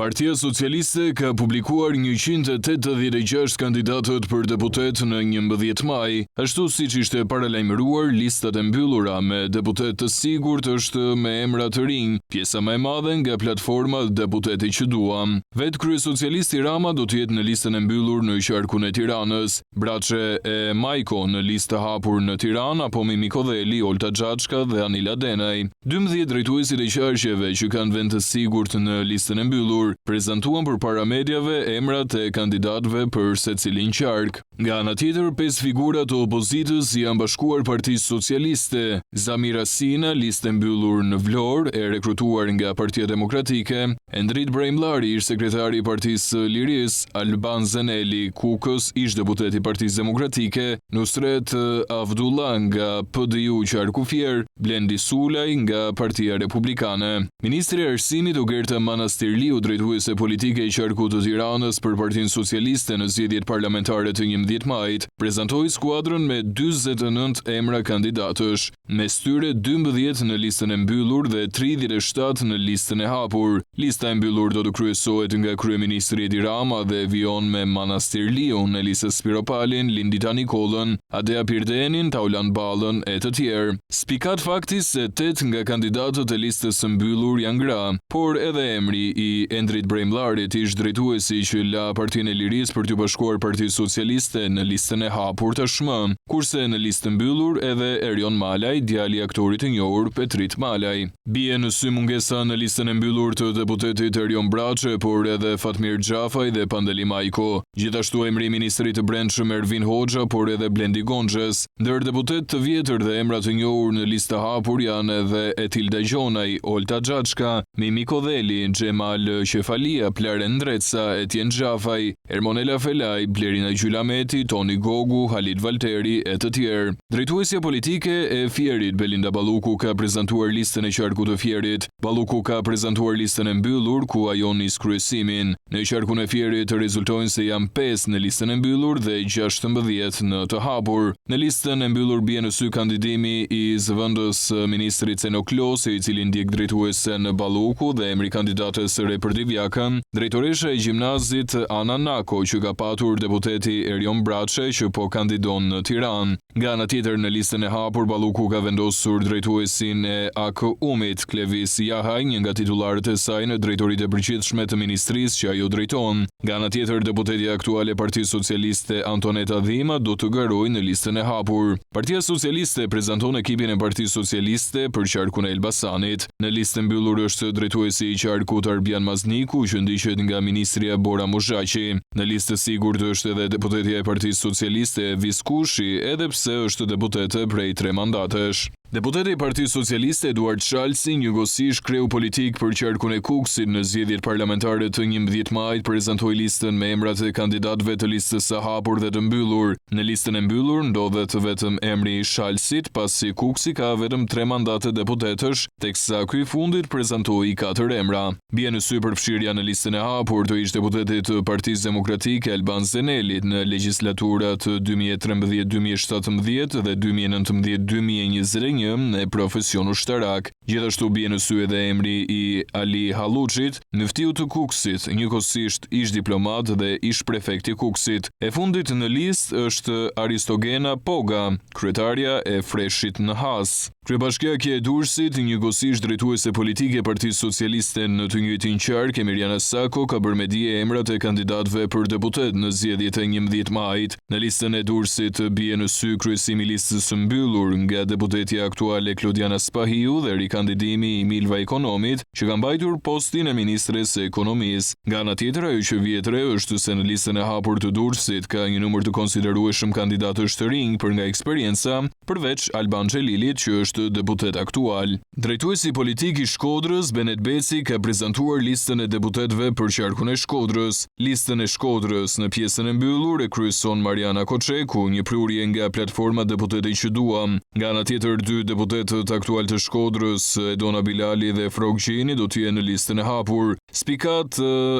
Partia Socialiste ka publikuar 186 kandidatët për deputet në 11 maj, ashtu siç ishte paralajmëruar, listat e mbyllura me deputet të sigurt është me emra të rinj, pjesa më e madhe nga platforma Deputeti që duam. Vetë kryesocialisti Rama do të jetë në listën e mbyllur në qarkun e Tiranës, Braçe e Majko në listë të hapur në Tiranë apo Mimi Kodheli, Olta Xhaçka dhe Anila Denaj. 12 drejtuesit e qarqeve që kanë vend të sigurt në listën e mbyllur prezantuan përpara mediave emrat e kandidatëve për secilin qark. Nga ana tjetër, 5 figura të opozitës janë bashkuar Partisë Socialiste. Zamira Sina, listë e mbyllur në Vlorë, e rekrutuar nga Partia Demokratike, Endrit Brejmllari, ish sekretari i Partisë Lirisë, Alban Zeneli Kukës, ish deputet i Partisë Demokratike, Nusret Avdullah nga PDU Qarku Fier, Blendi Sulaj nga Partia Republikane. Ministri i Arsimit Ogerta Manastirliu, drejtuese politike i qarkut të Tiranës për Partinë Socialiste në zgjedhjet parlamentare të 11 majit, prezantoi skuadrën me 49 emra kandidatësh, mes tyre 12 në listën e mbyllur dhe 37 në listën e hapur. Lista e mbyllur do të kryesohet nga kryeministri Edi Rama dhe vijon me Manastirliu në listën Spiropalin, Lindita Nikollën, Adea Pirdenin, Taulan Ballën e të tjerë. Spikat fakti se 8 nga kandidatët e listës së mbyllur janë gra, por edhe emri i Endrit Brejmllarit, ish drejtuesi që la Partinë e Lirisë për t'u bashkuar Partisë Socialiste në listën e hapur tashmë, kurse në listën mbyllur edhe Erion Malaj, djali i aktorit të njohur Petrit Malaj. Bie në sy mungesa në listën e mbyllur të deputetit Erion Braçe, por edhe Fatmir Xhafaj dhe Pandeli Majko. Gjithashtu emri i ministrit të Brendshëm Ervin Hoxha, por edhe Blendi Gonxhes. Ndër deputet të vjetër dhe emra të njohur në listë të hapur janë edhe Etilda Gjonaj, Olta Xhaçka, Mimi Kodheli, Xhemal Qefalia, Plaren Ndreca, Etjen Xhafaj, Ermonela Felaj, Blerina Gjylameti, Toni Gogu, Halit Valteri e të tjerë. Drejtuesja politike e Fierit, Belinda Balluku, ka prezantuar listën e qarkut të Fierit. Balluku ka prezantuar listën e mbyllur ku ajo nis kryesimin. Në qarkun e Fierit rezultojnë se janë 5 në listën e mbyllur dhe 16 në të hapur. Në listën e mbyllur bie në sy kandidimi i zëvendës ministrit Ceno Klosi, i cili ndjek drejtuesen Balluku, dhe emri kandidates së re për Divjakën, drejtoresha e gjimnazit Ana Nako, që ka patur deputeti Erion Braçe që po kandidon në Tiranë. Nga ana tjetër, në listën e hapur, Balluku ka vendosur drejtuesin e AK-umit, Klevis Jahaj, një nga titullarët e saj në drejtoritë e përgjithshme të ministrisë që ajo drejton. Nga ana tjetër, deputeti aktual e Partisë Socialiste Antoneta Dhima do të garojë në listën e hapur. Partia Socialiste prezanton ekipin e Partisë Socialiste për qarkun e Elbasanit. Në listën mbyllur është drejtuesi i qarkut Arbian Mazniku, që ndiqet nga ministria Bora Muzhaqi. Në listë sigurt është edhe deputetja e Partisë Socialiste Viskushi, edhe pse është deputete prej 3 mandatesh. Deputeti i Partisë Socialiste Eduard Shalsi, njëkohësisht kreu politik për qarkun e Kukësit, në zgjedhjet parlamentare të 11 majit prezantoi listën me emrat e kandidatëve të listës së hapur dhe të mbyllur. Në listën e mbyllur ndodhet vetëm emri i Shalsit, pasi Kukësi ka vetëm 3 mandate deputetësh, teksa ky i fundit prezantoi 4 emra. Bie në sy përfshirja në listën e hapur të ish deputetit të Partisë Demokratike Alban Zenelit në legjislaturat 2013-2017 dhe 2019-2021 në profesion ushtarak. Gjithashtu bie në sy edhe emri i Ali Halluçit, nëftiu të Kukësit, njëkohësisht ish diplomat dhe ish prefekt i Kukësit. E fundit në listë është Aristogena Poga, kryetarja e Freshit në Has. Kryebashkiakja e Durrësit, njëkohësisht drejtuese politike e Partisë Socialiste në të njëjtin qark, Emiliana Sako, ka bërë me dije emrat e kandidatëve për deputet në zgjedhjet e 11 majit. Në listën e Durrësit bie në sy kryesimi i listës së mbyllur nga deputetja aktuale Klodiana Spahiu dhe rikandidimi i Milva Ekonomit, që ka mbajtur postin e ministres së ekonomisë. Nga ana tjetër, ajo që vjet re është se në listën e hapur të Durrësit ka një numër të konsiderueshëm kandidatësh të rinj për nga eksperienca, përveç Alban Xhelilit, që është deputet aktual. Drejtuesi politik i Shkodrës, Benet Beci, ka prezantuar listën e deputetëve për qarkun e Shkodrës. Listën e Shkodrës në pjesën e mbyllur e kryeson Mariana Koçeku, një prurje nga platforma Deputeti që duam. Nga ana tjetër, 2 dy deputetët aktual të Shkodrës, Edona Bilali dhe Frog Gjini, do të jenë në listën e hapur. Spikat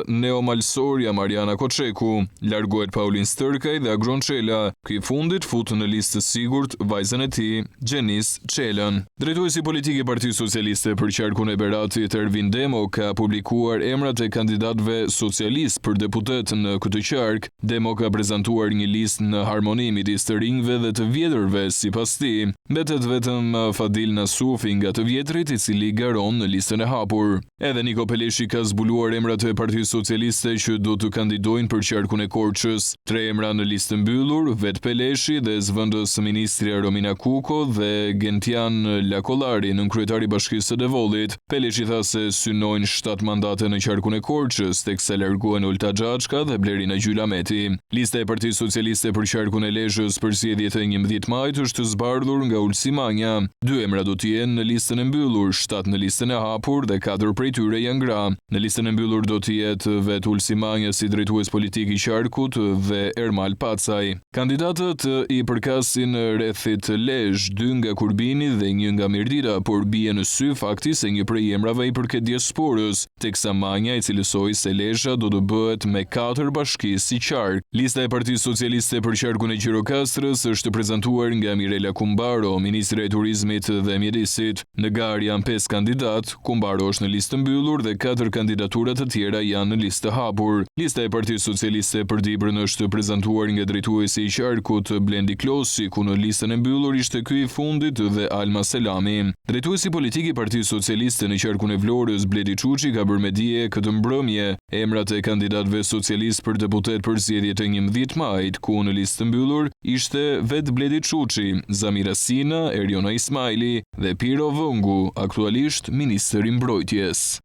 neomalsoria Mariana Koçeku, largohet Paulin Stërkaj dhe Agron Çela. Ky i fundit fut në listë të sigurt vajzën e tij, Gjenis Çelën. Drejtuesi politik i Partisë Socialiste për qarkun e Beratit, Ervin Demo, ka publikuar emrat e kandidatëve socialist për deputet në këtë qark. Demo ka prezantuar një listë në harmoni midis të rinjve dhe të vjetërve. Sipas tij, mbetet vetëm Fadil Nasufi nga të vjetrit, i cili garon në listën e hapur. Edhe Niko Peleshi ka zbuluar emrat e Partisë Socialiste që do të kandidojnë për qarkun e Korçës. 3 emra në listë mbyllur, vet Peleshi dhe zëvendës ministria Romina Kuko dhe Gentian Lakollari, nënkryetari i Bashkisë së Devollit. Peleshi tha se synojnë 7 mandate në qarkun e Korçës, teksa largohen Olta Xhaçka dhe Blerina Gjylameti. Lista e Partisë Socialiste për qarkun e Lezhës për zgjedhjet e 11 majit është zbardhur nga Ulsi Manja. 2 emra do të jenë në listën e mbyllur, 7 në listën e hapur dhe 4 prej tyre janë gra. Në listën e mbyllur do të jetë vet Ulsi Manja si drejtues politik i qarkut dhe Ermal Pacaj. Kandidatët i përkasin rrethit Lezhë, 2 nga Kurbini dhe 1 nga Mirdita, por bie në sy fakti se një prej emrave i përket diasporës, teksa Manja i cilësoi se Lezhë do të bëhet me 4 bashki si qark. Lista e Partisë Socialiste për qarkun e Gjirokastrës është prezantuar nga Mirela Kumbaro, ministre e turizmit dhe mjedisit. Në garë janë 5 kandidat, Kumbaro është në listë mbyllur dhe 4 kandidaturat të tjera janë në listë hapur. Lista e Partisë Socialiste për Dibrën është prezantuar nga drejtuesi i qarkut Blendi Klosi, ku në listën e mbyllur ishte ky i fundit dhe Alma Selami. Drejtuesi politik i Partisë Socialiste në qarkun e Vlorës, Bledi Çuçi, ka bërë me dije këtë mbrëmje emrat e kandidatëve socialist për deputet për zgjedhjet e 11 majit, ku në listë mbyllur ishte vet Bledi Çuçi, Zamira Sina, Eriona Ismaili dhe Piro Vëngu, aktualisht ministri i mbrojtjes.